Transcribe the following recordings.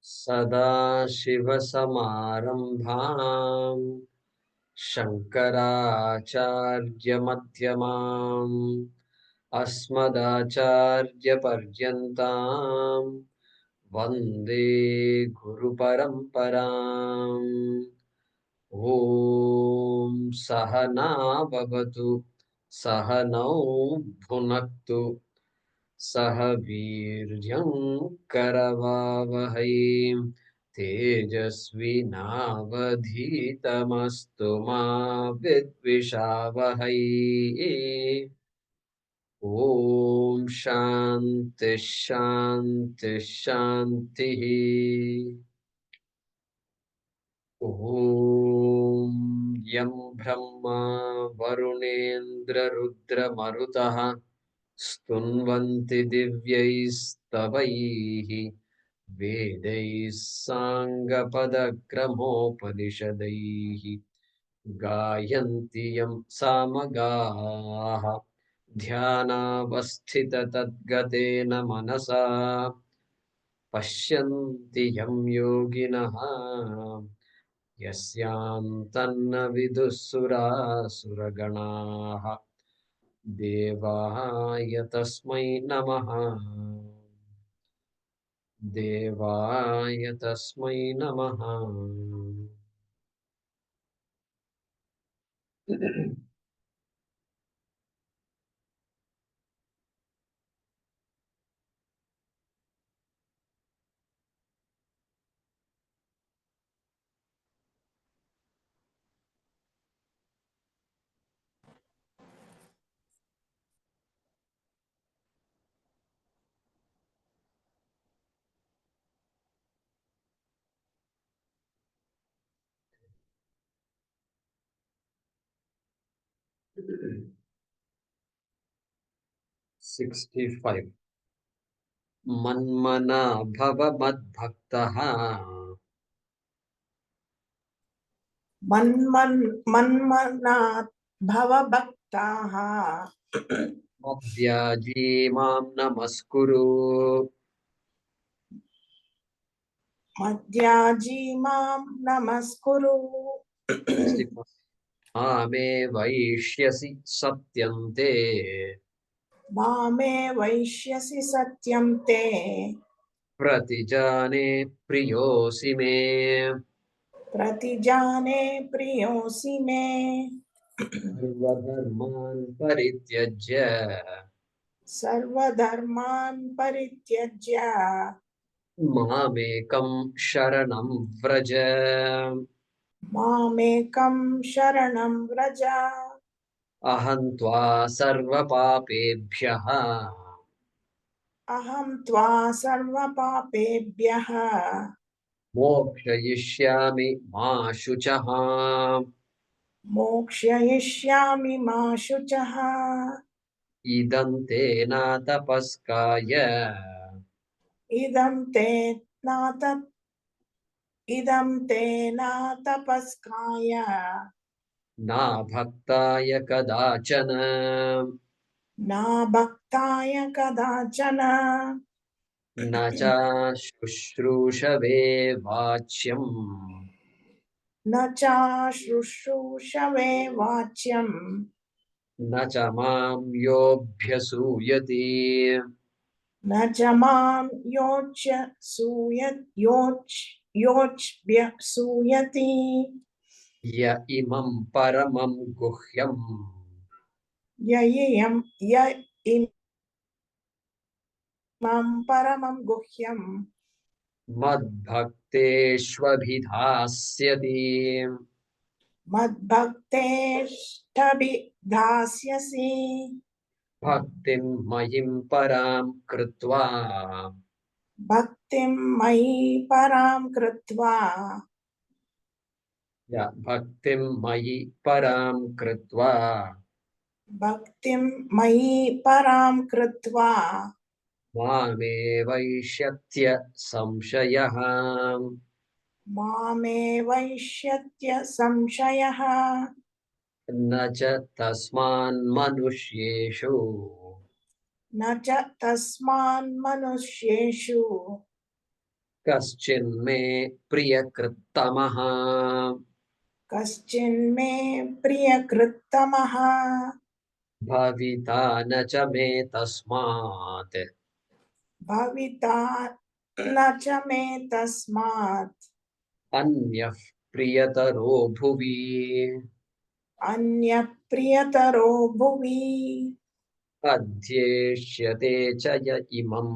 सदाशिवसमारम्भाम् शङ्कराचार्यमध्यमाम् अस्मदाचार्यपर्यन्ताम् वन्दे गुरुपरम्पराम्। ॐ सहना भवतु सहनौ भुनक्तु सह वीर्यं करवावहै तेजस्विनावधीतमस्तु मा विद्विषावहै। ॐ शान्ति शान्ति शान्तिः। ॐ यं ब्रह्मा वरुणेन्द्ररुद्रमरुतः स्तुन्वन्ति दिव्यैस्तवैः वेदैः साङ्गपदक्रमोपनिषदैः गायन्ति यं सामगाः ध्यानावस्थिततद्गतेन मनसा पश्यन्ति यं योगिनः यस्यान्तन्न विदुःसुरासुरगणाः देवाय तस्मै नमः। देवाय तस्मै नमः। 65 मन्मना भव मद्भक्तः मन्मनात् भवभक्ताः मद्याजी मां नमस्कुरु मद्याजी मां नमस्कुरु मामे वैष्यसि सत्यन्ते मामे वैष्यसि सत्यं ते प्रतिजाने प्रियोऽसि मे प्रतिजाने प्रियोऽसि मे सर्वधर्मान् परित्यज्य सर्वधर्मान् परित्यज्य मामेकं शरणं व्रज मामेकं शरणं व्रज अहं त्वा सर्वपापेभ्यः अहं त्वा सर्वपापेभ्यः मोक्षयिष्यामि मा शुचः मोक्षयिष्यामि मा शुचः इदं ते नातपस्काय इदं ते नातपस्काय न भक्ताय कदाचन न भक्ताय कदाचन न च शुश्रूषवे वाच्यम् न च शुश्रूषवे वाच्यम् न च मां योऽभ्यसूयति न च मां योऽभ्यसूयति य इमं परमं गुह्यम् य इमं परमं गुह्यम् मद्भक्तेष्वभिधास्यति मद्भक्तेष्टभिधास्यसि भक्तिं मयिं परां कृत्वा भक्तिं मयि परां कृत्वा भक्तिं मयि परां कृत्वा भक्तिं मयि परां कृत्वा मामे वैष्यत्य संशयः मामे वैष्यत्य संशयः न च तस्मान्मनुष्येषु न च तस्मान्मनुष्येषु कश्चिन्मे प्रियकृत्तमः कश्चिन्मे प्रियकृत्तमः भविता न च मे तस्मात् भविता न च मे तस्मात् अन्यः प्रियतरो भुवि अन्यः प्रियतरो भुवि अध्येष्यते च य इमम्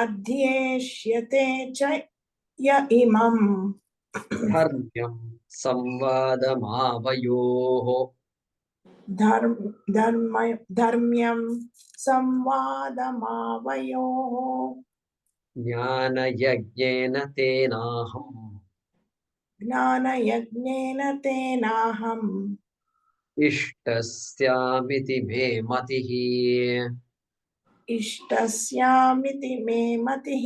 अध्येष्यते च य इमम् धर्म्यं संवादमावयोः धर्म धर्म धर्म्यं संवादमावयोः ज्ञानयज्ञेन तेनाहम् ज्ञानयज्ञेन तेनाहम् इष्टस्यामिति मे मतिः इष्टस्यामिति मे मतिः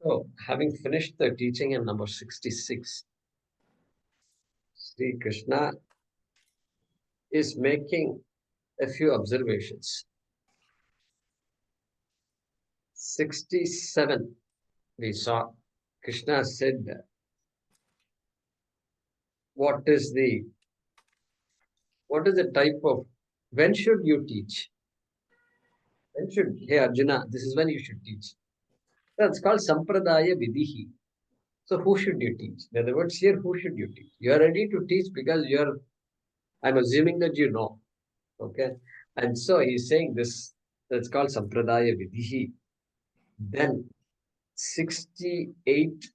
So, having finished the teaching in number 66, Sri Krishna is making a few observations. 67, we saw Krishna said, what is the type of, when should you teach? When should, hey Arjuna, this is when you should teach. That's called Sampradaya Vidihi. So who should you teach? In other words, here, who should you teach? You are ready to teach because I'm assuming that you know. Okay. And so he's saying this, that's called Sampradaya Vidihi. Then 68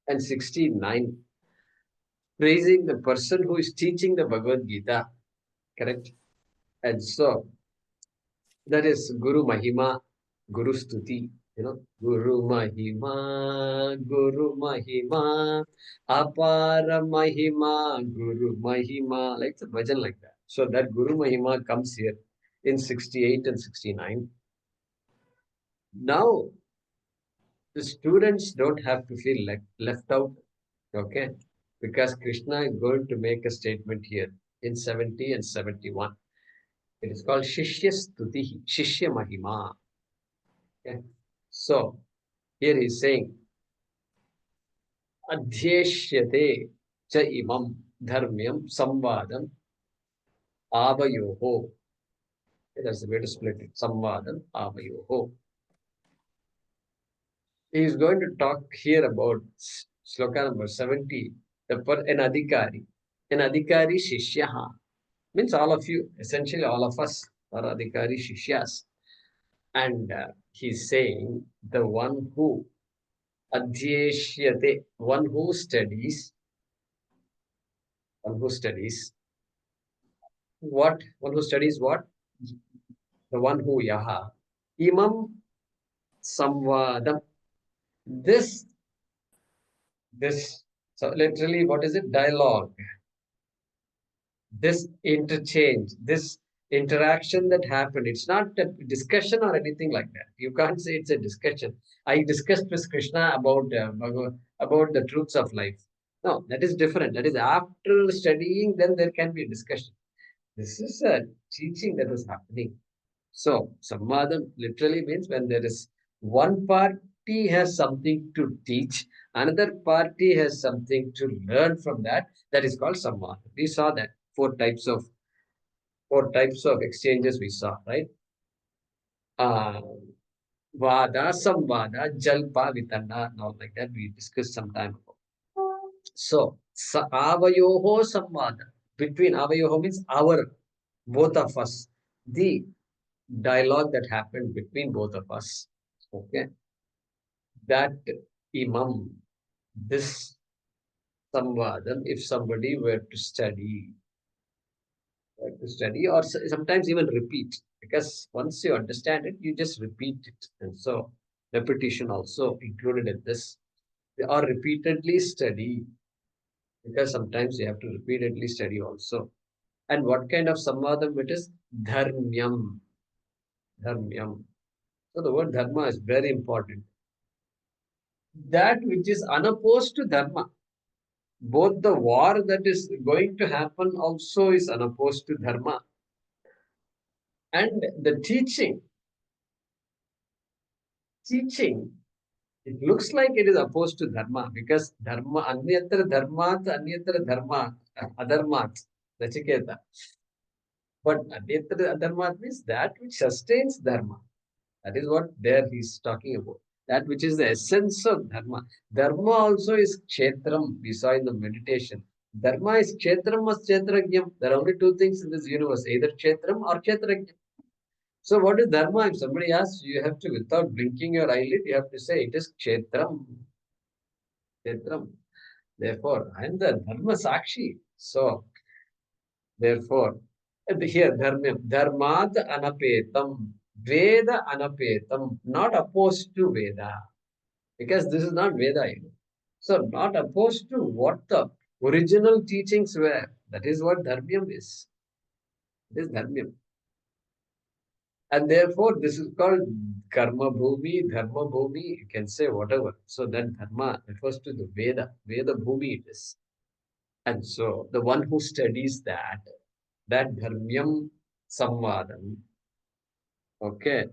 and 69, praising the person who is teaching the Bhagavad Gita. Correct? And so that is Guru Mahima, Guru Stuti. Guru Mahima, Guru Mahima, Apara Mahima, Guru Mahima, like the bhajan like that. So that Guru Mahima comes here in 68 and 69. Now, the students don't have to feel left out, okay? Because Krishna is going to make a statement here in 70 and 71. It is called Shishya Stutihi, Shishya Mahima. Okay? So, here he is saying, Adhyeshyate cha imam dharmyam samvadam avayoho. That's the way to split it. Samvadam avayoho. He is going to talk here about sloka number 70, an adhikari. An adhikari shishyaha means all of you, essentially all of us are adhikari shishyas. And he's saying the one who adhyeshyate, one who studies what? One who studies what? The one who yaha. Imam samvadam. This, so literally, what is it? Dialogue. This interchange, this interaction that happened, it's not a discussion or anything like that. You can't say it's a discussion. I discussed with Krishna about the truths of life. No, that is different. That is after studying, then there can be a discussion. This is a teaching that is happening. So, samvadam literally means when there is one party has something to teach, another party has something to learn from that. That is called samvadam. We saw that four types of exchanges we saw, right? Uh, Vada, samvada, jalpa, vitanda, and all like that. We discussed some time ago. So, avayoho samvada. Between avayoho means our, both of us. The dialogue that happened between both of us. Okay. That imam, this samvadam, if somebody were to study or sometimes even repeat, because once you understand it, you just repeat it. And so repetition also included in this. Or repeatedly study because sometimes you have to repeatedly study also. And what kind of samvadam it is? Dharmyam. Dharmyam. So the word dharma is very important. That which is unopposed to dharma. Both the war that is going to happen also is unopposed to dharma. And the teaching, it looks like it is opposed to dharma because dharma, anyatra dharmat, anyatra dharma, adharmat, Nachiketa. But anyatra adharmat means that which sustains dharma. That is what there he is talking about. That which is the essence of dharma. Dharma also is kshetram, we saw in the meditation. Dharma is kshetram or kshetrajnam. There are only two things in this universe, either kshetram or kshetrajnam. So what is dharma? If somebody asks, you have to, without blinking your eyelid, you have to say it is kshetram. Kshetram. Therefore, I am the dharma sakshi. So, therefore, here dharmyam, dharmad anapetam, veda anapetam, not opposed to veda. Because this is not Veda. So, not opposed to what the original teachings were. That is what Dharmyam is. It is Dharmyam. And therefore, this is called Karma Bhumi, Dharma Bhumi. You can say whatever. So, that Dharma refers to the Veda. Veda Bhumi it is. And so, the one who studies that Dharmyam Samvadam, okay,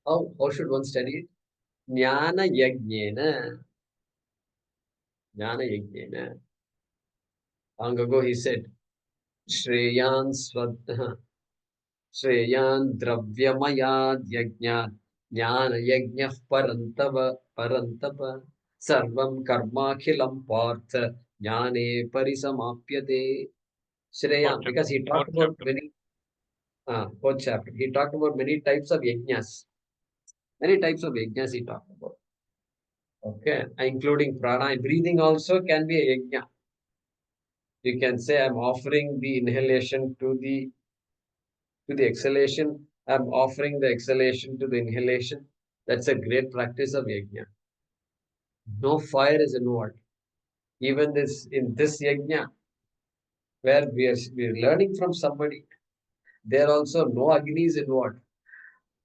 how should one study it? Jnana Yajnena. Jnana Yajnena. Long ago, he said, श्रेयान् स्वतः श्रेयान् द्रव्यमयाद् यज्ञात् ज्ञानयज्ञः परन्तप परन्तप सर्वं कर्माखिलं पार्थ ज्ञाने परिसमाप्यते Fourth Shreyan, chapter. because he talked Fourth about chapter. many fourth chapter, he talked about many types of yajnas. Many types of yajnas he talked about. Okay, including prana. Breathing also can be a yajna. You can say, I'm offering the inhalation to the exhalation. I'm offering the exhalation to the inhalation. That's a great practice of yajna. No fire is involved. Even this in this yajna, where we are learning from somebody, there also no agni is involved.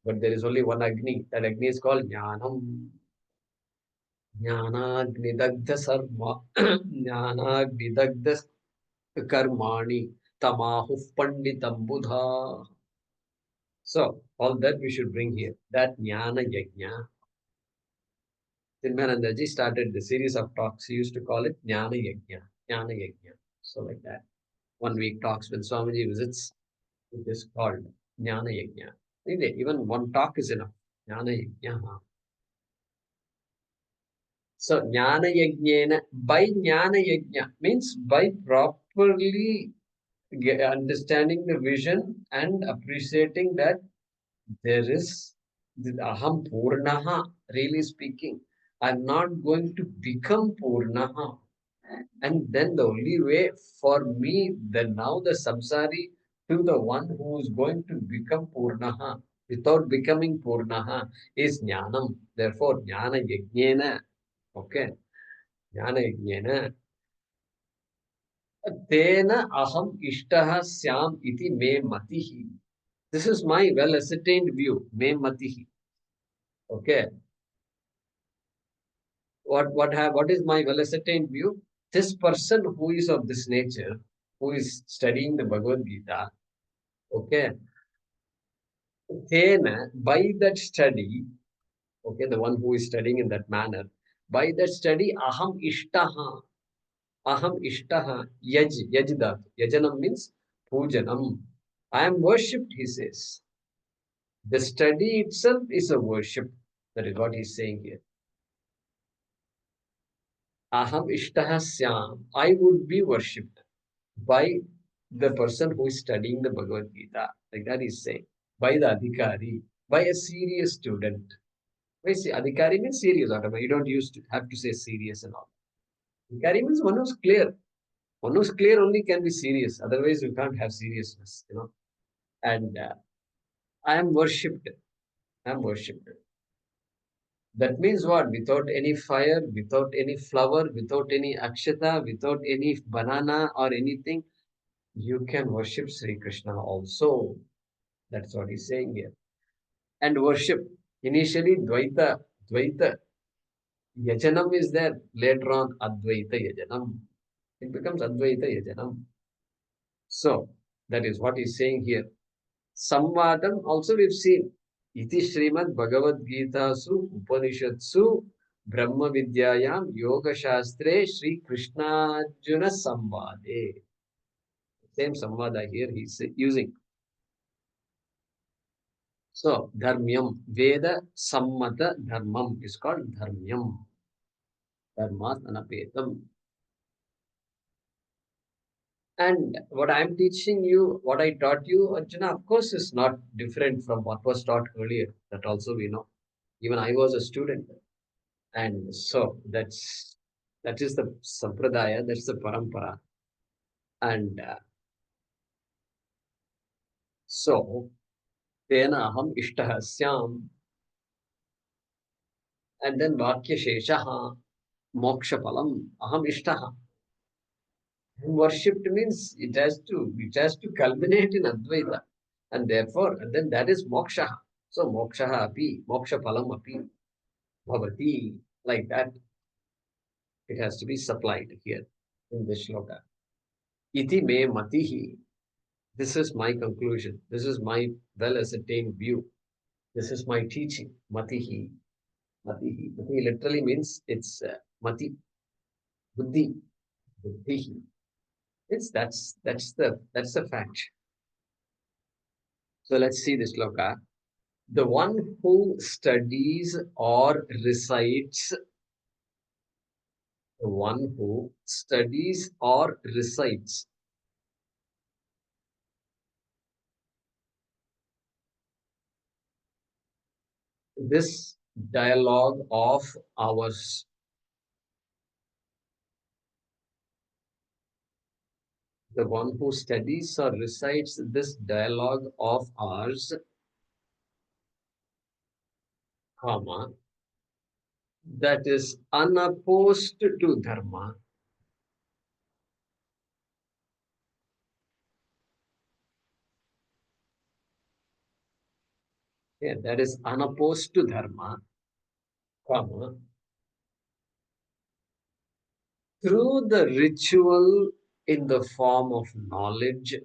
But there is only one agni. That agni is called jnanam. Jnanagni dagdha sarma. Jnanagni dagdha karmani. Tamahu panditam buddha. So all that we should bring here. That jnana yajna. Tinmanandaji started the series of talks. He used to call it Jnana Yajna. Jnana Yajna. So like that. 1 week talks when Swamiji visits, it is called Jnana Yajna. Even one talk is enough. Jnana Yajna. So Jnana Yajna, by Jnana Yajna means by properly understanding the vision and appreciating that there is the Aham Purnaha, really speaking. I'm not going to become Purnaha. And then the only way for me, then now the samsari to the one who is going to become Purnaha without becoming Purnaha is Jnanam. Therefore, Jnana Yajnena, okay, Jnana Yajnena, Tena Aham Ishtaha Syam Iti Me Matihi. This is my well ascertained view, Me Matihi. Okay, what is my well ascertained view? This person who is of this nature, who is studying the Bhagavad Gita, okay, then by that study, okay, the one who is studying in that manner, by that study, aham ishtaha, yajdat. Yajanam means pujanam. I am worshipped, he says. The study itself is a worship. That is what he's saying here. Aham ishtaha syam. I would be worshipped by the person who is studying the Bhagavad Gita. Like that he's saying. By the adhikari, by a serious student. Why see, adhikari means serious, whatever. You don't use to have to say serious and all. Adhikari means one who's clear. One who's clear only can be serious. Otherwise, you can't have seriousness. And I am worshipped. I am worshipped. That means what? Without any fire, without any flower, without any akshata, without any banana or anything, you can worship Sri Krishna also. That's what he's saying here. And worship. Initially, Dvaita. Yajanam is there. Later on, Advaita Yajanam. It becomes Advaita Yajanam. So, that is what he's saying here. Samvadam also we've seen. Iti Srimad Bhagavad Gita Su Upanishatsu Brahma Vidyayam Yoga Shastre Sri Krishnarjuna Samvade. Same Samvada here he's using. So, Dharmyam, Veda Sammata Dharmam is called Dharmyam. Dharmat Anapetam. And what I'm teaching you, what I taught you, Arjuna, of course, is not different from what was taught earlier. That also we know. Even I was a student. And so that is the sampradaya, that's the parampara. And so, tena aham ishtah syam, and then vakya sheshaha, moksha palam, aham ishtaha. Worshipped means it has to culminate in Advaita. And therefore, and then that is moksha. So moksha api, moksha palam api, bhavati, like that. It has to be supplied here in this shloka. Iti me matihi. This is my conclusion. This is my well ascertained view. This is my teaching. Matihi. Matihi. Matihi literally means it's mati. Buddhi. Buddhihi. It's that's the fact. So let's see this shloka. The one who studies or recites, the one who studies or recites this dialogue of ours, the one who studies or recites this dialogue of ours, comma, that is unopposed to dharma. Yeah, that is unopposed to dharma, comma, through the ritual in the form of knowledge,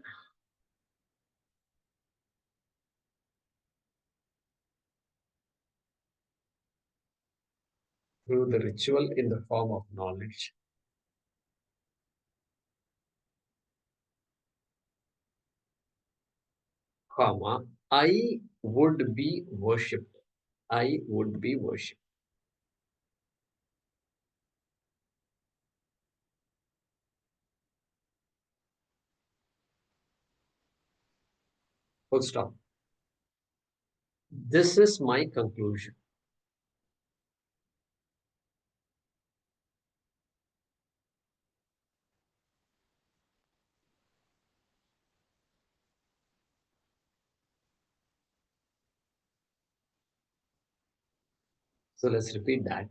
through the ritual in the form of knowledge, comma, I would be worshipped. I would be worshipped. Full stop. This is my conclusion. So let's repeat that.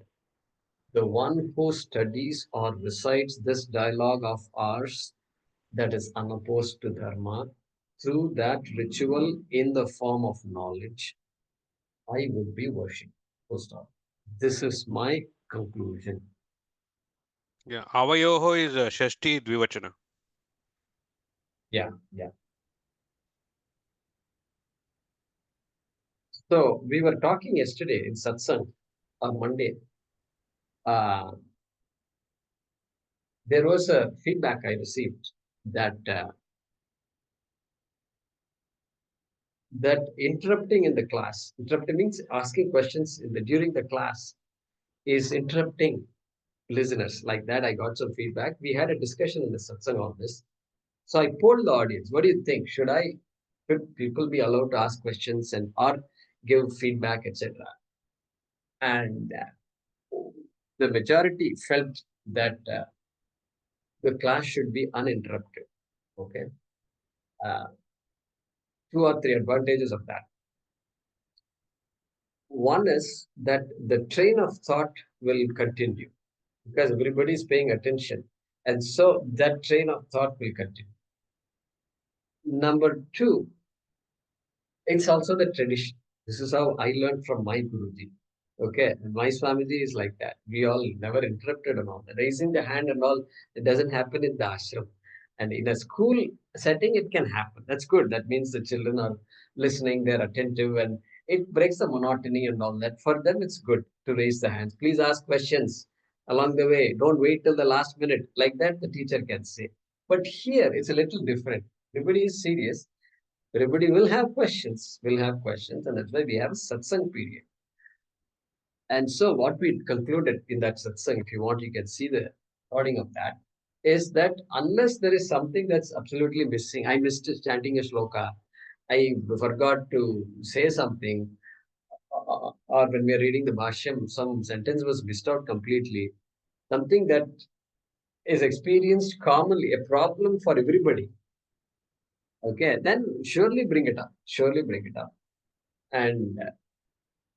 The one who studies or recites this dialogue of ours that is unopposed to dharma, through that ritual in the form of knowledge, I would be worshipped. Full stop. This is my conclusion. Yeah, avayoho is Shashti Dvivachana. Yeah, yeah. So we were talking yesterday in satsang on Monday. Uh, there was a feedback I received that that interrupting in the class, interrupting means asking questions during the class, is interrupting listeners. Like that, I got some feedback. We had a discussion in the satsang on this. So I polled the audience. What do you think? Should people be allowed to ask questions and or give feedback, etc.? And the majority felt that the class should be uninterrupted. Okay, uh, two or three advantages of that. One is that the train of thought will continue because everybody is paying attention. And so that train of thought will continue. Number two, it's also the tradition. This is how I learned from my Guruji. Okay, and my Swamiji is like that. We all never interrupted and all. Raising the hand and all, it doesn't happen in the ashram. And in a school setting, it can happen. That's good. That means the children are listening, they're attentive, and it breaks the monotony and all that. For them, it's good to raise the hands. Please ask questions along the way. Don't wait till the last minute. Like that, the teacher can say. But here, it's a little different. Everybody is serious. Everybody will have questions, and that's why we have a satsang period. And so, what we concluded in that satsang, if you want, you can see the recording of that, is that unless there is something that's absolutely missing, I missed chanting a shloka, I forgot to say something, or when we are reading the Bhashyam, some sentence was missed out completely, something that is experienced commonly, a problem for everybody. Okay, then surely bring it up, surely bring it up. And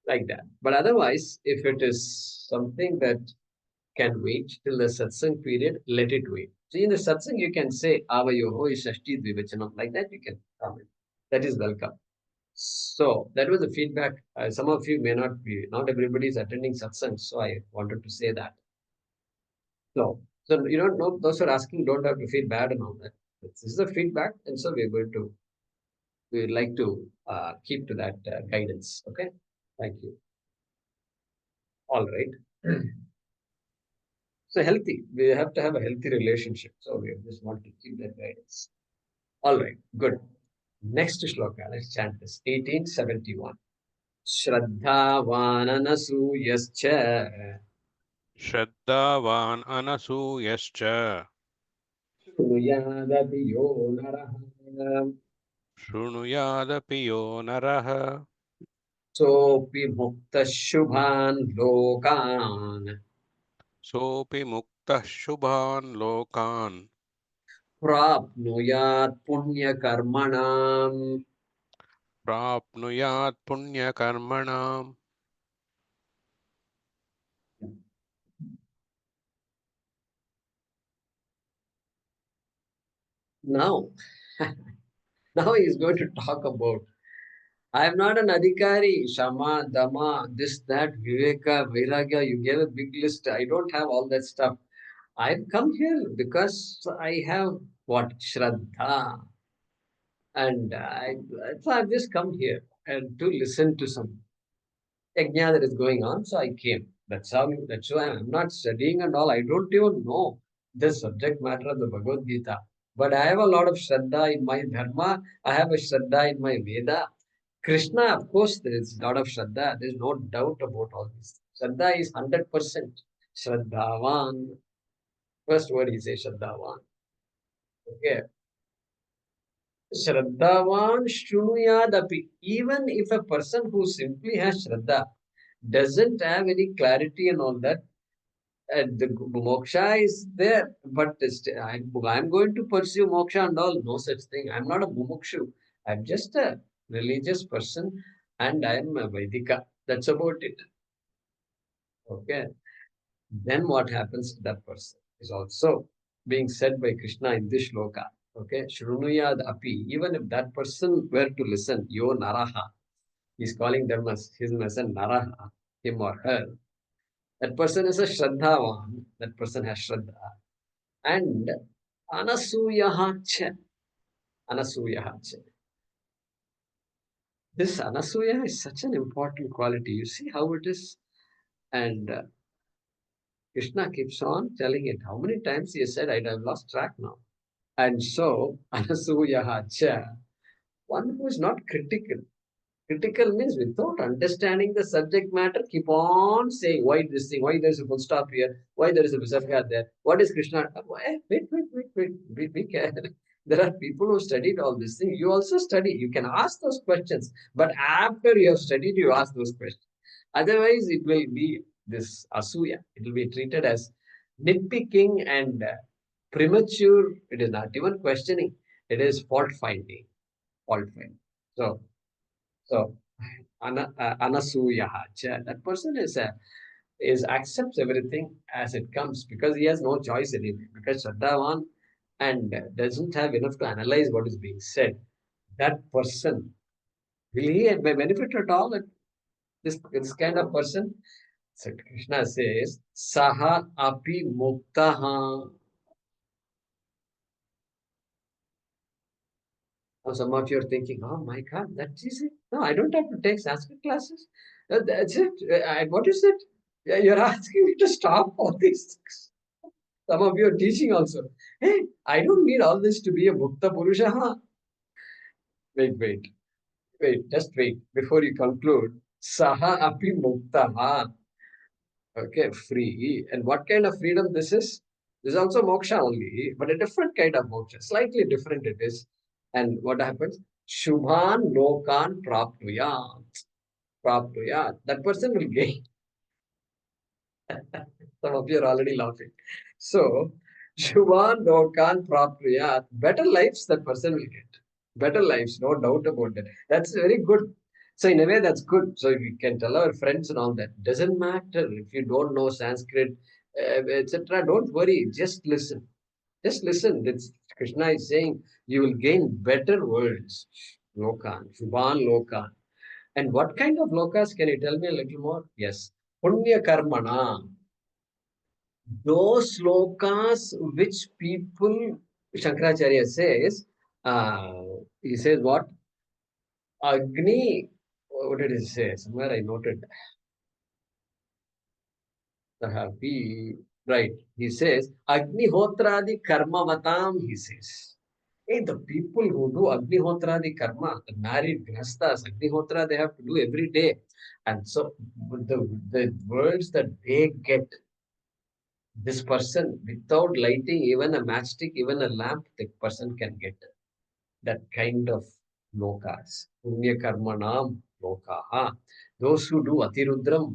like that. But otherwise, if it is something that can wait till the satsang period, let it wait. So in the satsang, you can say avayoho is shashti dvivachanam. Like that, you can comment. That is welcome. So that was the feedback. Some of you may not be, not everybody is attending satsang. So I wanted to say that. So you don't know, those who are asking don't have to feel bad and all that. This is the feedback. And so we would like to keep to that guidance. Okay. Thank you. All right. So healthy, we have to have a healthy relationship. So we just want to keep that guidance. All right, good. Next shloka, let's chant this. 1871. Shraddhavananasuyascha Shraddhavan anasuyascha Shrunuyadapi yo naraha Shrunuyadapi yo naraha Sopi mukta shubhan lokan Sopi muktah shubhan lokan Prapnuyat punya karmanam. Prapnuyat punyakarmanam. Now, now he is going to talk about I am not an adhikari, Shama, Dama, this, that, Viveka, Vairagya. You gave a big list. I don't have all that stuff. I've come here because I have what? Shraddha. And so I've just come here and to listen to some yajna that is going on. So I came. That's why I'm not studying and all. I don't even know the subject matter of the Bhagavad Gita. But I have a lot of Shraddha in my Dharma. I have a Shraddha in my Veda. Krishna, of course, there is a lot of Shraddha. There is no doubt about all this. Shraddha is 100%. Shraddhavan. First word he says Shraddhavan. Okay. Shraddhavan Shrunuyadapi. Even if a person who simply has Shraddha doesn't have any clarity and all that, the moksha is there, but I'm going to pursue moksha and all. No such thing. I'm not a mumukshu. I'm just a religious person and I'm a Vaidika. That's about it. Okay. Then what happens to that person is also being said by Krishna in this shloka. Okay. Shrunuyad api. Even if that person were to listen, yo naraha. He's calling them as his as naraha, him or her. That person is a shraddhavan. That person has shraddha. And anasuyaha. Anasuyaha. This anasuya is such an important quality. You see how it is? And Krishna keeps on telling it. How many times he has said, I've lost track now. And so, anasuyaha cha, one who is not critical. Critical means without understanding the subject matter, keep on saying why this thing, why there is a full stop here, why there is a visarga there, what is Krishna? Be careful. There are people who studied all these things. You also study. You can ask those questions, but after you have studied, you ask those questions. Otherwise, it will be this asuya. It will be treated as nitpicking and premature. It is not even questioning. It is fault finding. Fault finding. So Anasuyaha. That person is accepts everything as it comes because he has no choice anyway. Because Shraddhavan and doesn't have enough to analyze what is being said. That person, will he benefit at all? This kind of person? So Krishna says, Saha api muktaha. Now some of you are thinking, oh my God, that's easy. No, I don't have to take Sanskrit classes. That's it. What is it? Yeah, you're asking me to stop all these things. Some of you are teaching also. Hey, I don't need all this to be a Mukta Purusha. Huh? Wait, just wait. Before you conclude, Saha api Muktaha. Okay, free. And what kind of freedom this is? This is also moksha only, but a different kind of moksha. Slightly different it is. And what happens? Shubhan lokan prapnuyat. Prapnuyat. That person will gain. Some of you are already laughing. So, Shubhan lokan prapnuyat. Better lives that person will get. Better lives, no doubt about that. That's very good. So in a way, that's good. So we can tell our friends and all that. Doesn't matter if you don't know Sanskrit, etc. Don't worry. Just listen. Just listen. It's, Krishna is saying you will gain better worlds. Lokan, Shubhan Lokan. And what kind of lokas? Can you tell me a little more? Yes. Punya Karmana. Those lokas which people, Shankaracharya says, he says what? Agni, what did he say? Somewhere I noted. Be right. He says, Agnihotradi karmavatam, he says. Hey, the people who do Agnihotradi karma, the married grastas, Agnihotra, they have to do every day. And so the words that they get, this person, without lighting even a matchstick, even a lamp, the person can get that kind of lokas. Punya karmanam lokaha. Those who do Atirudram,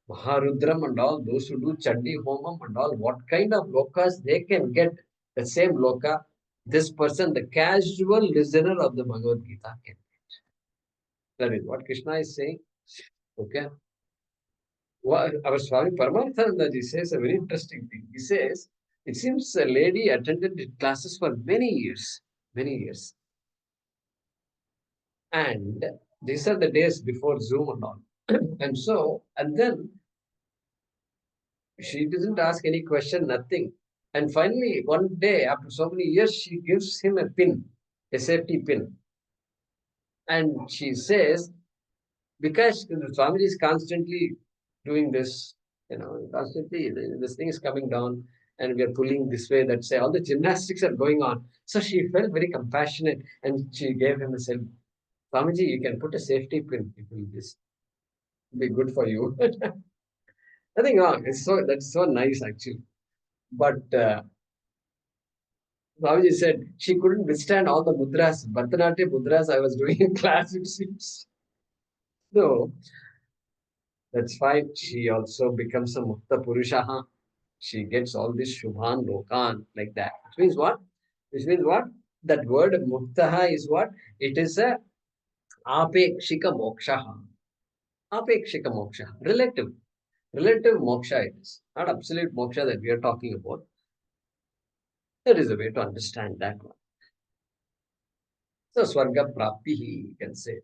Maharudram and all, those who do Chandi Homam and all, what kind of lokas they can get the same loka, this person, the casual listener of the Bhagavad Gita can. That is what Krishna is saying. Okay. Well, our Swami Paramarthanandaji says a very interesting thing. He says, it seems a lady attended classes for many years, many years. And these are the days before Zoom and all. And so, and then she doesn't ask any question, nothing. And finally, one day, after so many years, she gives him a pin, a safety pin. And she says, because Swamiji is constantly doing this, constantly this thing is coming down and we are pulling this way, that say, all the gymnastics are going on. So she felt very compassionate and she gave him a self. Swamiji, you can put a safety pin. It will be good for you. Nothing wrong. That's so nice actually. But Swamiji said she couldn't withstand all the mudras, Bharatanatyam mudras I was doing in class, it seems. So that's fine. She also becomes a Mukta Purushaha. She gets all this Shubhan Lokan like that. Which means what? Which means what? That word Muktaha is what? It is a Apekshika Mokshaha. Apekshika Moksha. Relative. Relative moksha it is. Not absolute moksha that we are talking about. There is a way to understand that one. So Swarga Praptihi, you can say.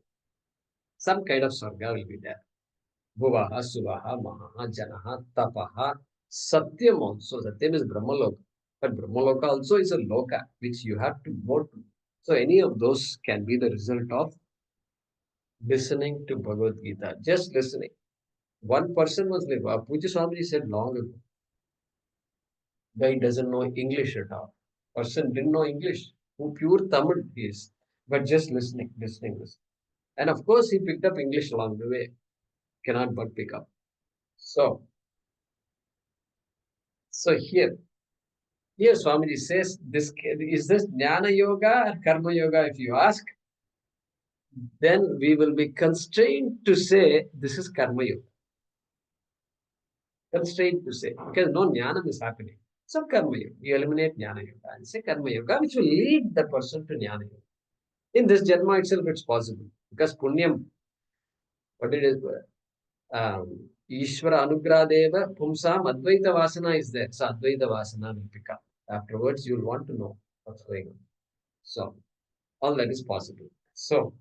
Some kind of Swarga will be there. Bhuvaha, Suvaha, Mahaha, Janaha, Tapaha, Satyam also. Satyam is Brahmaloka. But Brahmaloka also is a loka which you have to go to. So any of those can be the result of listening to Bhagavad Gita. Just listening. One person was like, Puja Swamiji said long ago, guy doesn't know English at all. Person didn't know English. Who pure Tamil he is. But just listening. And of course he picked up English along the way. Cannot but pick up. So here Swamiji says, this is this Jnana Yoga or Karma Yoga? If you ask, then we will be constrained to say this is Karma Yoga. Constrained to say, because no Jnanam is happening. So Karma Yoga, you eliminate Jnana Yoga and say Karma Yoga, which will lead the person to Jnana Yoga. In this Janma itself, it's possible because Punyam, What it is? Ishvara Anugradeva Pumsam Advaita Vasana is there. So Advaita Vasana will pick up. Afterwards, you'll want to know what's going on. So all that is possible. So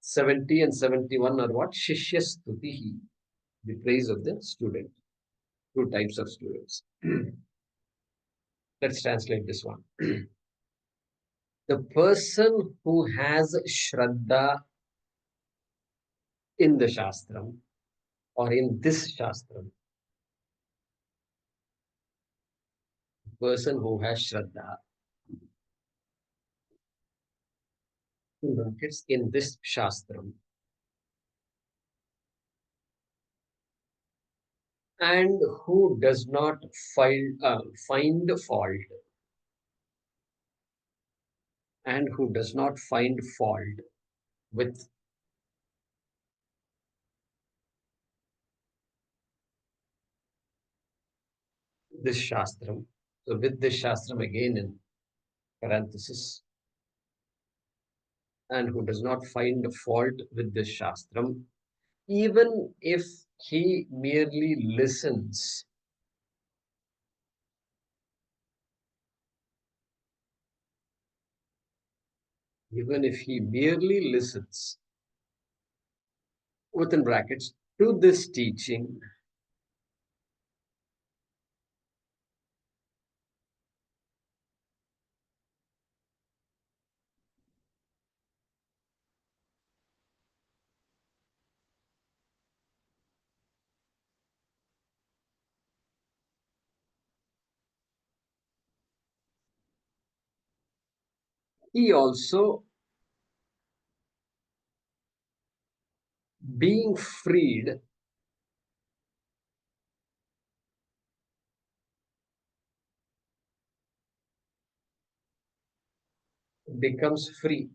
70 and 71 are what? Shishya Stutihi, the praise of the student. Two types of students. Let's translate this one. The person who has Shraddha in the Shastram or in this Shastram, the person who has Shraddha in this Shastram, and who does not find fault, and who does not find fault with this Shastram. So with this Shastram again in parenthesis, and who does not find fault with this Shastram, even if he merely listens, even if he merely listens, within brackets, to this teaching, he also, being freed, becomes free.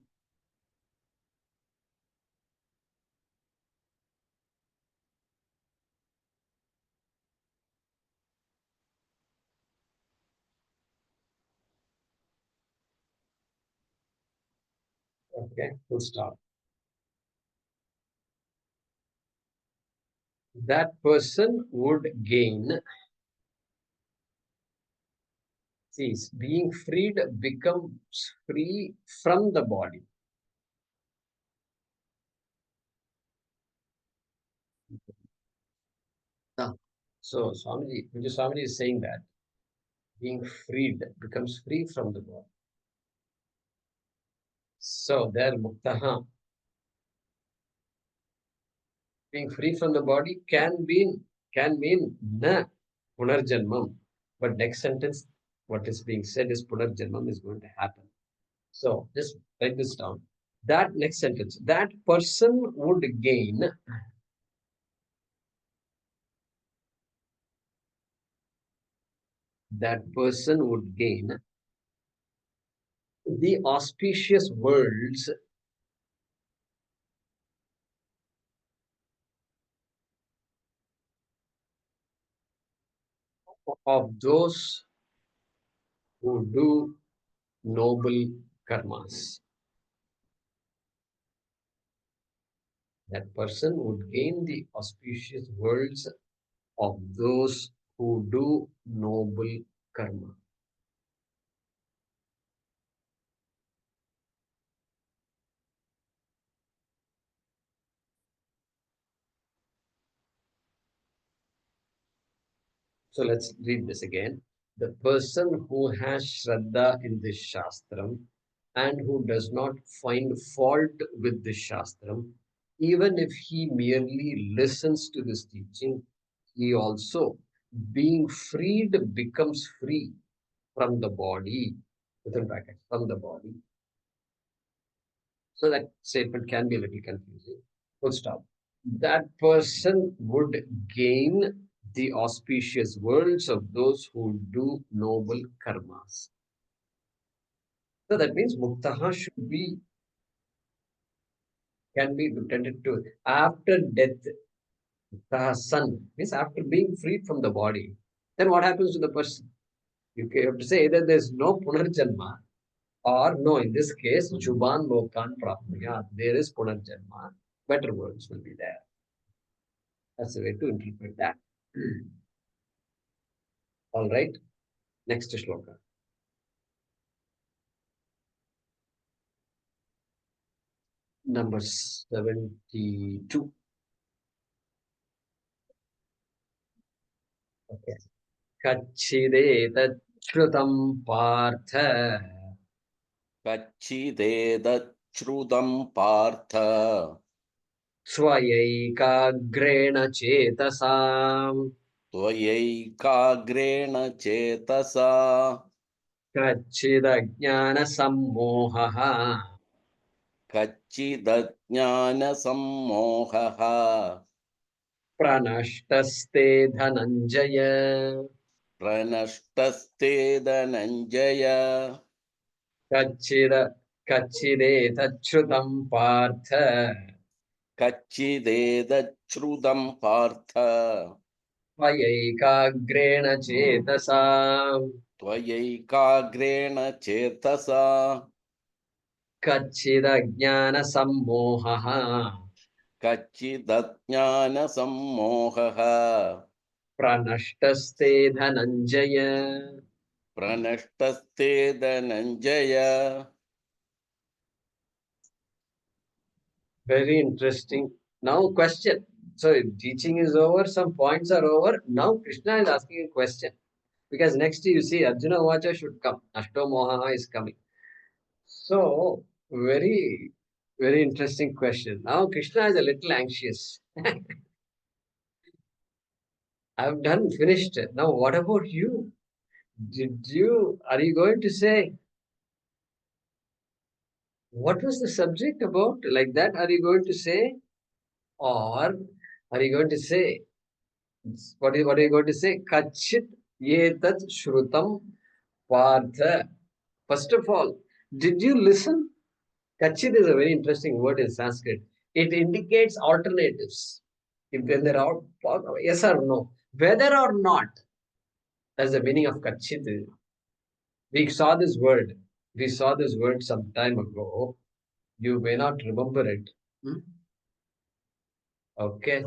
Okay, full stop. That person would gain. See, being freed becomes free from the body. So Swamiji is saying that being freed becomes free from the body. So there Muktaha, being free from the body can mean na punarjanmam. But next sentence, what is being said is punarjanmam is going to happen. So just write this down. That next sentence, that person would gain the auspicious worlds of those who do noble karmas. That person would gain the auspicious worlds of those who do noble karma. So let's read this again. The person who has Shraddha in this Shastram and who does not find fault with this Shastram, even if he merely listens to this teaching, he also, being freed, becomes free from the body, within brackets, from the body. So that statement can be a little confusing. Full stop. That person would gain the auspicious worlds of those who do noble karmas. So that means Muktaha should be, can be tended to after death. Muktaha's son means after being freed from the body. Then what happens to the person? You have to say that there's no punarjanma, or no, in this case, Juban Lokan Prapnaya, there is punarjanma. Better words will be there. That's the way to interpret that. All right. Next shloka. Number 72. Okay. Kachchidetat partha कच्चिदेतच्छ्रुतं Partha स्वयैकाग्रेण चेतसा त्वयैकाग्रेण चेतसा कच्चिदज्ञानसम्मोहः कच्चिदज्ञानसम्मोहः प्रनष्टस्ते धनञ्जय प्रनष्टस्ते धनञ्जय कच्चिद कच्चिदेतच्छ्रुतं पार्थ कच्चिदेतच्छ्रुतं पार्थ त्वयैकाग्रेण चेतसा त्वयैकाग्रेण चेतसा कच्चिदज्ञानसम्मोहः कच्चिदज्ञानसम्मोहः प्रनष्टस्ते Dhananjay. प्रनष्टस्ते Dhananjay. Very interesting. Now question. So teaching is over, some points are over. Now Krishna is asking a question. Because next you see Arjuna Vacha should come. Ashto Moha is coming. So very, very interesting question. Now Krishna is a little anxious. I've done finished. Now what about you? Are you going to say, what was the subject about? Like that, are you going to say? Or are you going to say, what are you going to say? Kachit yetat shrutam partha. First of all, did you listen? Kachit is a very interesting word in Sanskrit. It indicates alternatives. If when there are yes or no, whether or not, that's the meaning of Kachit. We saw this word. We saw this word some time ago. You may not remember it. Hmm? Okay.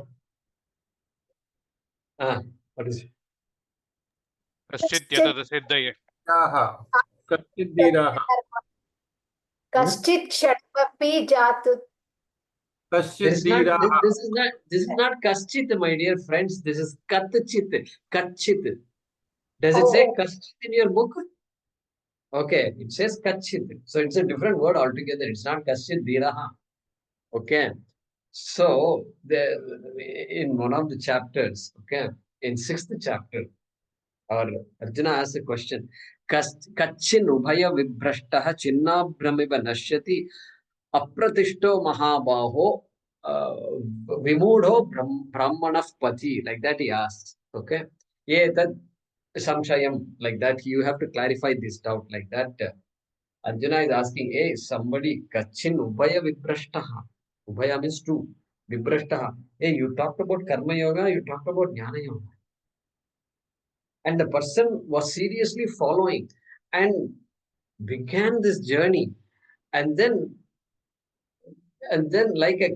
What is it? कश्चित् कश्चित् यतदसिद्धये कश्चिद्दीराः कश्चित् षट्पपि जातु कश्चिद्दीराः This is not kaschit, my dear friends. This is katchit. Kachit. Does it say Oh, kachit in your book? Okay, it says kachit. So it's a different word altogether. It's not kachit diraha. Okay. So in one of the chapters, okay, in sixth chapter, or Arjuna asks a question. Kachin ubhaya vibrashtaha chinnabhramiva nashyati apratishto mahabaho vimudho brahmanah pati. Like that he asks. Okay. Yeah, that samshayam. Like that you have to clarify this doubt. Like that Arjuna is asking, hey, somebody kachin ubhaya vibrashtaha. Ubhaya means two. Vibrashtaha. Hey, you talked about karma yoga, you talked about jnana yoga. And the person was seriously following and began this journey. And then like a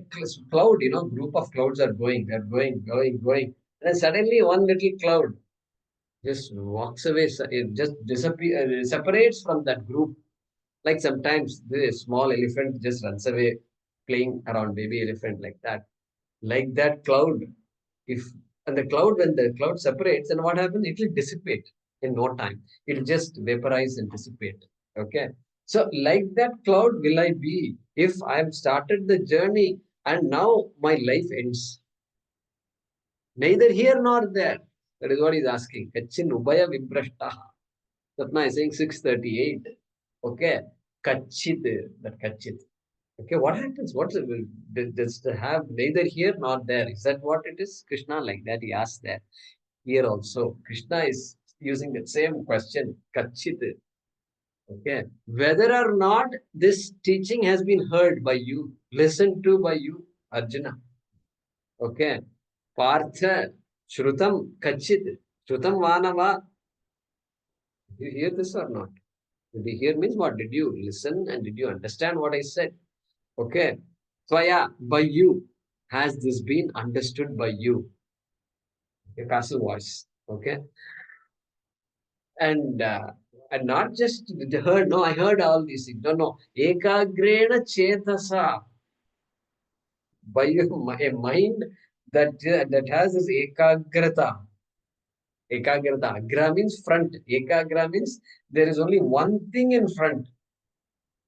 cloud, group of clouds are going, they're going. And then suddenly one little cloud just walks away, it just disappears, separates from that group. Like sometimes the small elephant just runs away, playing around baby elephant like that. Like that cloud, if and the cloud, when the cloud separates, then what happens? It will dissipate in no time. It will just vaporize and dissipate. Okay. So like that cloud will I be if I have started the journey and now my life ends. Neither here nor there. That is what he's asking. Kachin ubaya vibrashtaha. Sapna is saying 638. Okay. Kachit, that kachit. Okay, what happens? Does it have neither here nor there? Is that what it is? Krishna, like that, he asked that. Here also, Krishna is using the same question, Kachit. Okay, whether or not this teaching has been heard by you, listened to by you, Arjuna. Okay, Partha, Shrutam, Kachit, Shrutam Vanava. Did you hear this or not? Did you hear means what? Did you listen and did you understand what I said? Okay. Tvaya, by you. Has this been understood by you? a passive voice. Okay. And not just heard, no, I heard all these things. No. Ekagrena chetasa. By a mind that has this ekagrata. Ekagrata. Agra means front. Ekagra means there is only one thing in front.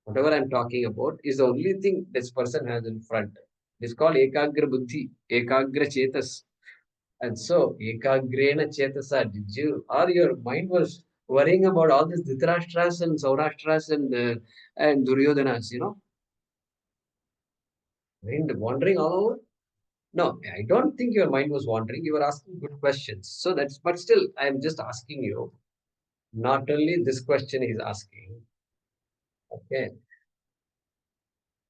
Whatever I'm talking about is the only thing this person has in front. It's called ekagra buddhi, ekagra chetas. And so, ekagrena chetasa, did you, or your mind was worrying about all these Dhritarashtras and Saurashtras and Duryodhanas, mind wandering all over? No, I don't think your mind was wandering. You were asking good questions. So but still, I'm just asking you. Not only this question he's asking, okay,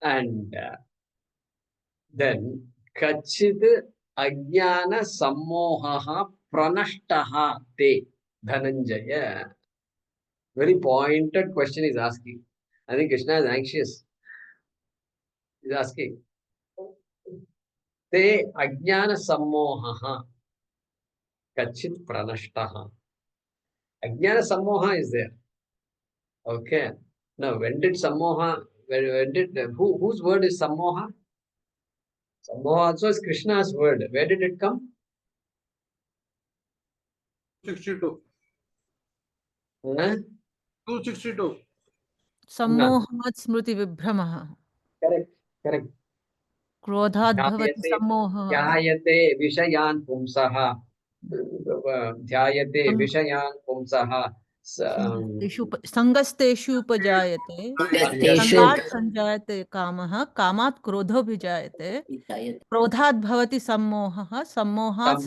and then kachid ajnana sammohaha pranashtaha te Dhananjaya. Very pointed question he's asking. I think Krishna is anxious. He's asking. Te ajnana sammohaha kachit pranashtaha. Ajnana sammoha is there. Okay. Now, when did sammoha, when did, whose word is sammoha? Sammoha also is Krishna's word. Where did it come? 262. Huh? 262. सम्मोहात् स्मृतिविभ्रमः Correct. Correct. क्रोधात् भवति Dhyayate, सम्मोहः dhyayate vishayan pumsaha. Dhyayate vishayan pumsaha. सङ्गस्तेषूपजायते Yes. सङ्गात् सञ्जायते कामः कामात् क्रोधोऽभिजायते क्रोधात् भवति सम्मोहः सम्मोहात्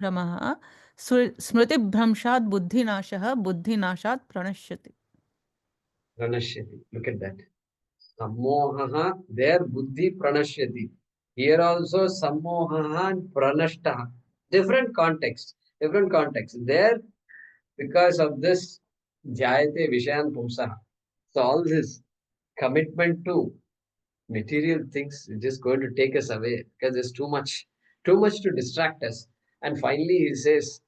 Sammoha. स्मृतिविभ्रमः स्मृतिभ्रंशात् बुद्धिनाशः बुद्धिनाशात् प्रणश्यति Pranashyati. Look at that. Sammohaha, there buddhi pranashyati. Here also sammohaha and pranashtaha. Different context. Different context. There, because of this, jayate vishayan pumsaha. So all this commitment to material things is just going to take us away because there's too much to distract us. And finally, he says,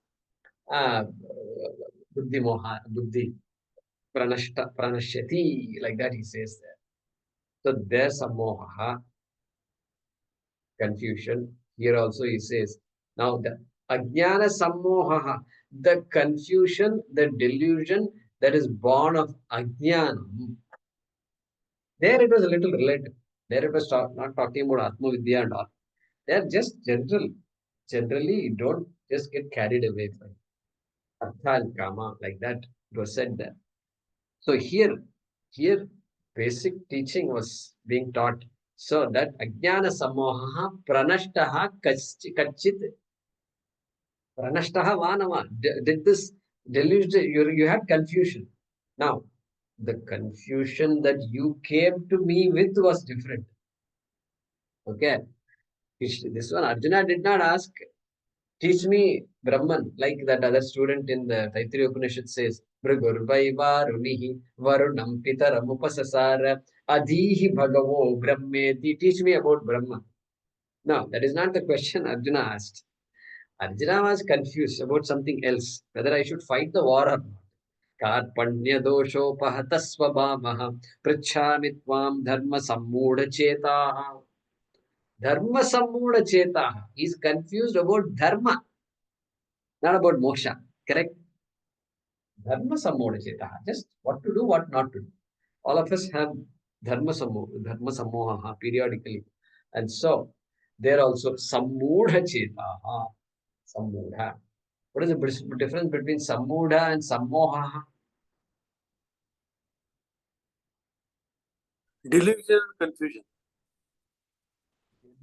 buddhi moha, buddhi pranashyati, like that he says there. So there's some moha, confusion. Here also he says, now the ajnana sammoha, the confusion, the delusion that is born of ajnanam. There it was a little relative. There it was not talking about Atma Vidya and all. They're just general. Generally, don't just get carried away by Artha and Kama, like that. It was said there. So here, basic teaching was being taught. So that ajnana sammoha pranashtaha kachit. Pranashtaha vanama. Did this delusion, you had confusion. Now, the confusion that you came to me with was different. Okay. This one, Arjuna did not ask, teach me Brahman, like that other student in the Taittiriya Upanishad says, Bhragurvai Varunihi Varunam Pitaram Upasasara Adhihi Bhagavo Brahmeti. Teach me about Brahman. No, that is not the question Arjuna asked. Arjuna was confused about something else, whether I should fight the war or not. Karpanya dosho pahatasvabhamaha prachami tvam dharma sammudha chetaha. Dharma sammudha chetaha. He is confused about dharma, not about moksha. Correct? Dharma sammudha chetaha. Just what to do, what not to do. All of us have dharma sammoha periodically. And so, there also sammudha chetaha. Sammudha. What is the difference between sammudha and sammoha? Delusion and confusion.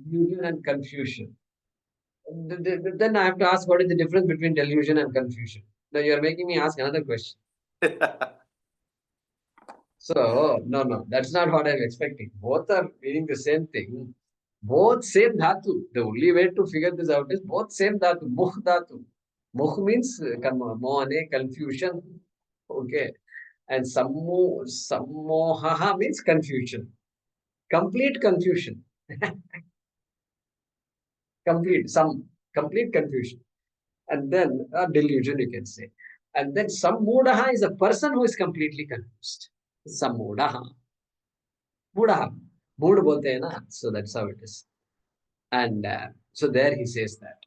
Delusion and confusion. Then I have to ask what is the difference between delusion and confusion. Now you are making me ask another question. So, no, that's not what I'm expecting. Both are meaning the same thing. Both same dhatu. The only way to figure this out is both same dhatu. Mukh dhatu. Mukh means mohane, confusion. Okay. And sammoha means confusion. Complete confusion. Complete confusion. And then a delusion, you can say. And then sammudaha is a person who is completely confused. Sammudaha. Mudaha. Mood bolte hai na? So that's how it is. And so there he says that.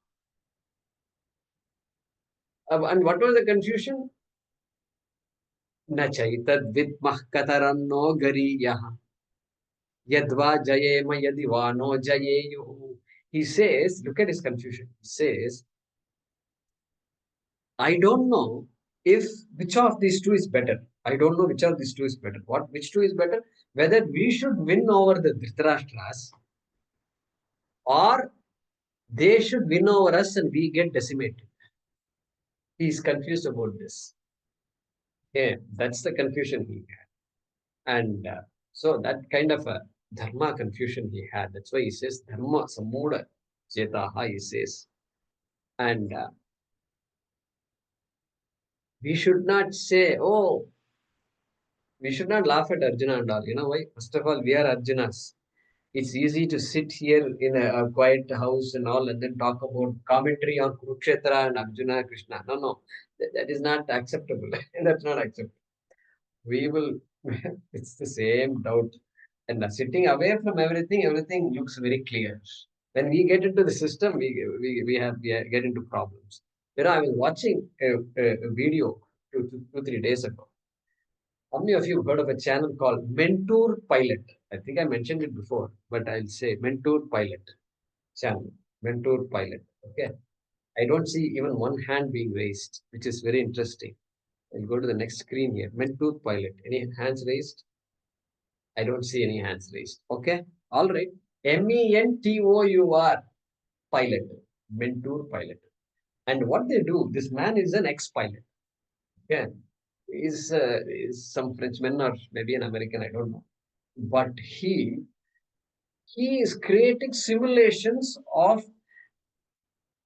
And what was the confusion? Na chaitad vidmah kataranno gariyaha. Yadva jayema yadivano jayeyu. He says, look at his confusion. He says, I don't know if which of these two is better. I don't know which of these two is better. Which two is better? Whether we should win over the Dhritarashtra's or they should win over us and we get decimated. He is confused about this. Yeah, that's the confusion he had. And so that kind of a dharma confusion he had. That's why he says dharma sammuda chetaha, he says. And we should not say, oh, we should not laugh at Arjuna and all. You know why? First of all, we are Arjunas. It's easy to sit here in a quiet house and all and then talk about commentary on Kurukshetra and Arjuna, Krishna. No. That is not acceptable. That's not acceptable. We will, it's the same doubt. And sitting away from everything looks very clear. When we get into the system, we get into problems. You know, I was watching a video 3 days ago. How many of you heard of a channel called Mentor Pilot? I think I mentioned it before, but I'll say Mentor Pilot channel. Mentor Pilot. Okay. I don't see even one hand being raised, which is very interesting. I'll go to the next screen here. Mentor Pilot. Any hands raised? I don't see any hands raised. Okay. All right. Mentor Pilot. Mentor Pilot. And what they do, this man is an ex-pilot. Okay. Is some Frenchman or maybe an American, I don't know. But he is creating simulations of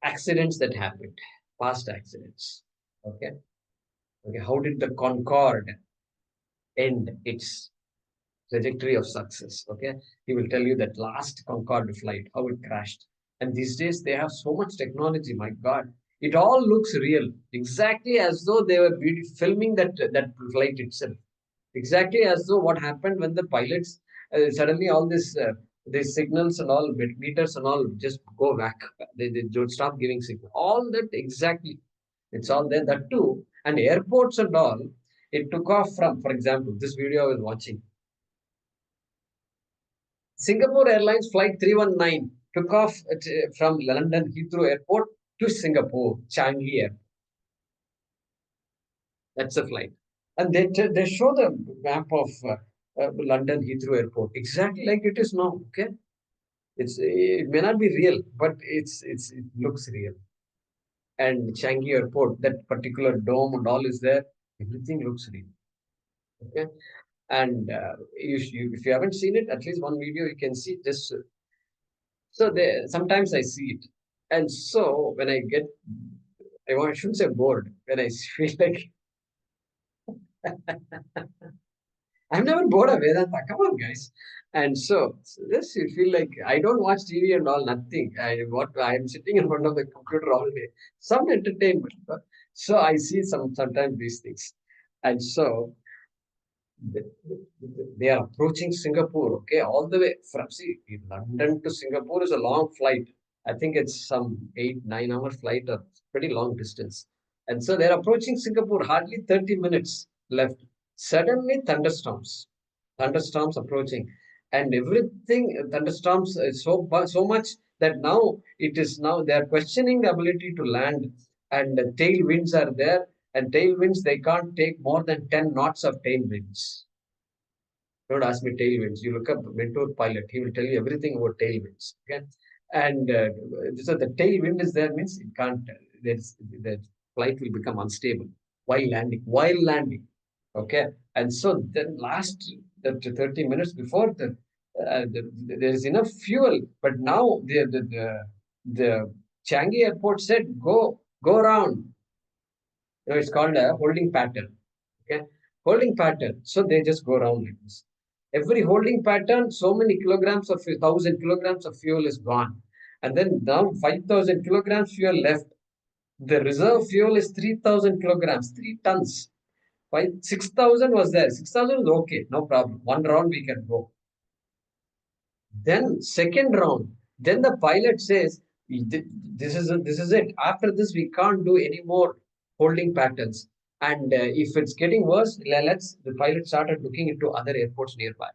accidents that happened, past accidents. Okay. How did the Concorde end its trajectory of success? Okay. He will tell you that last Concorde flight, how it crashed. And these days they have so much technology, my God. It all looks real, exactly as though they were filming that flight itself. Exactly as though what happened when the pilots suddenly all this these signals and all meters and all just go back. They don't stop giving signal. All that exactly. It's all there. That too. And airports and all, it took off from, for example, this video I was watching. Singapore Airlines Flight 319 took off from London Heathrow Airport to Singapore, Changi Airport. That's the flight. And they show the map of London Heathrow Airport exactly like it is now. Okay, it may not be real, but it looks real. And Changi Airport, that particular dome and all is there. Everything looks real. Okay, and if you haven't seen it, at least one video you can see this. So sometimes I see it, and so when I get, I shouldn't say bored. When I feel like I'm never bored of Vedanta. Come on, guys. And so this you feel like I don't watch TV and all, nothing. I'm sitting in front of the computer all day. Some entertainment. So I see sometimes these things. And so they are approaching Singapore, okay, all the way from London to Singapore is a long flight. I think it's some 8-9 hour flight, a pretty long distance. And so they're approaching Singapore, hardly 30 minutes left. Suddenly thunderstorms approaching, and everything thunderstorms so much that now they're questioning the ability to land, and the tailwinds are there, and tailwinds they can't take more than 10 knots of tailwinds. Don't ask me tailwinds. You look up Mentor Pilot, he will tell you everything about tailwinds. Okay, and so the tailwind is there means it can't. The flight will become unstable while landing. Okay, and so then last 30 minutes before there is enough fuel, but now the Changi Airport said go around. It's called a holding pattern. Okay, holding pattern. So they just go around like this. Every holding pattern, so many kilograms of 1,000 kilograms of fuel is gone, and then now 5,000 kilograms fuel left. The reserve fuel is 3,000 kilograms, 3 tons. 6,000 was there. 6,000 is okay, no problem. One round we can go. Then second round, then the pilot says, this is it. After this, we can't do any more holding patterns. And if it's getting worse, the pilot started looking into other airports nearby.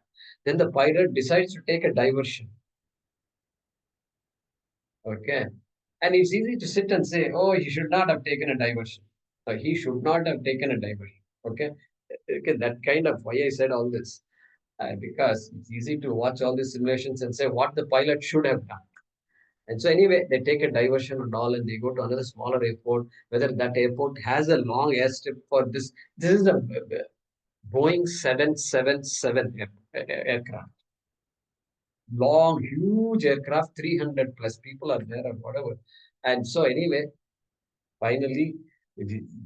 Then the pilot decides to take a diversion. Okay. And it's easy to sit and say, oh, he should not have taken a diversion. He should not have taken a diversion. Okay. Okay, that kind of why I said all this. Because it's easy to watch all these simulations and say what the pilot should have done. And so anyway, they take a diversion and all, and they go to another smaller airport. Whether that airport has a long airstrip for this. This is a Boeing 777 aircraft. Long, huge aircraft, 300 plus people are there or whatever. And so anyway, finally,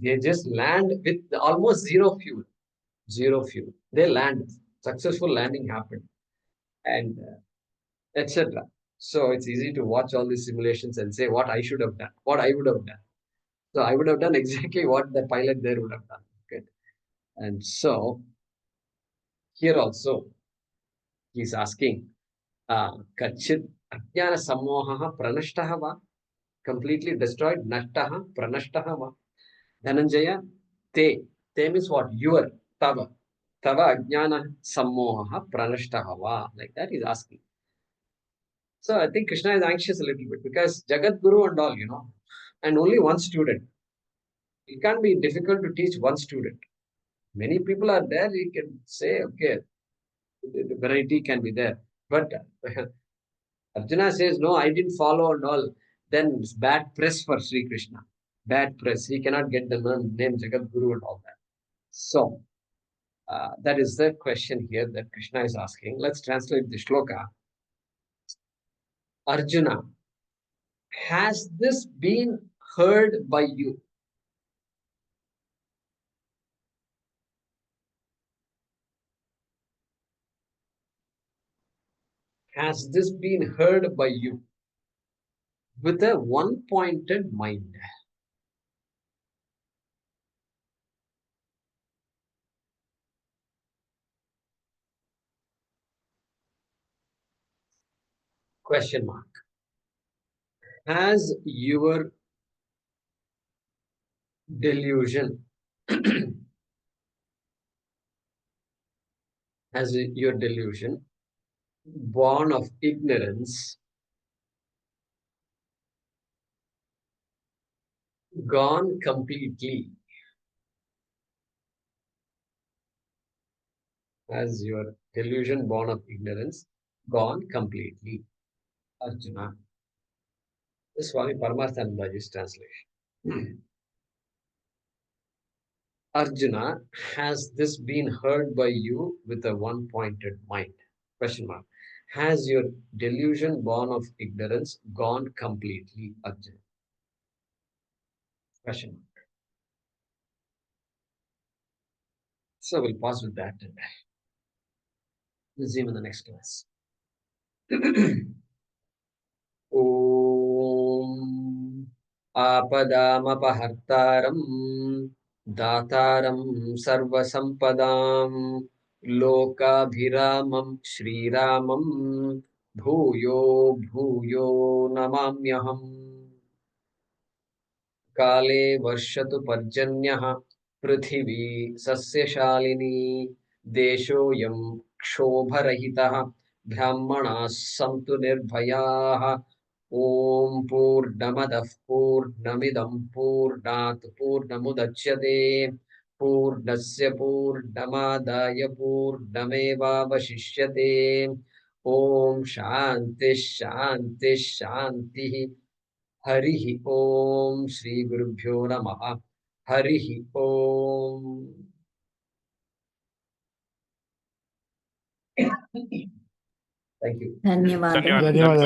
they just land with almost zero fuel. Zero fuel. They land. Successful landing happened. And etc. So it's easy to watch all these simulations and say what I should have done, what I would have done. So I would have done exactly what the pilot there would have done. Okay. And so here also he's asking, Kachit Ajnana Sammohaha Pranashtaha va? Completely destroyed, Nashtaha, Pranashtaha va? Dhananjaya, Te. Te means what? Your, Tava. Tava Ajnana Sammohaha Pranashtaha va? Like that he's asking. So I think Krishna is anxious a little bit because Jagat Guru and all, and only one student. It can't be difficult to teach one student. Many people are there, you can say, okay, the variety can be there. But Arjuna says, no, I didn't follow and all. Then it's bad press for Sri Krishna. Bad press. He cannot get the name Jagat Guru and all that. So, that is the question here that Krishna is asking. Let's translate the shloka. Arjuna, has this been heard by you? Has this been heard by you with a one-pointed mind? Question mark. Has your delusion, has your delusion, born of ignorance, gone completely? Has your delusion born of ignorance gone completely? Arjuna. This is Swami Paramarthanandaji's translation. Arjuna, has this been heard by you with a one-pointed mind? Question mark. Has your delusion born of ignorance gone completely, Arjuna? Question mark. So we'll pause with that and we'll see you in the next class. Om Apadamapahartaram Dataram Sarvasampadam Lokabhiramam Shriramam Bhuyo Bhuyo Namamyaham. Kale Varshatu Parjanyah Prithvi Sasyashalini Deshoyam Kshobharahitah Brahmanas Santu Nirbhayaha. Om Purnamadah Purnamidam Purnat Purnamudachyate Purnasya Purnamadaya Purnameva Vashishyate. Om Shanti Shanti Shanti. Harihi Om. Shri Gurubhyo Namaha. Harihi Om. Thank you. ಧನ್ಯವಾದ ಧನ್ಯವಾದ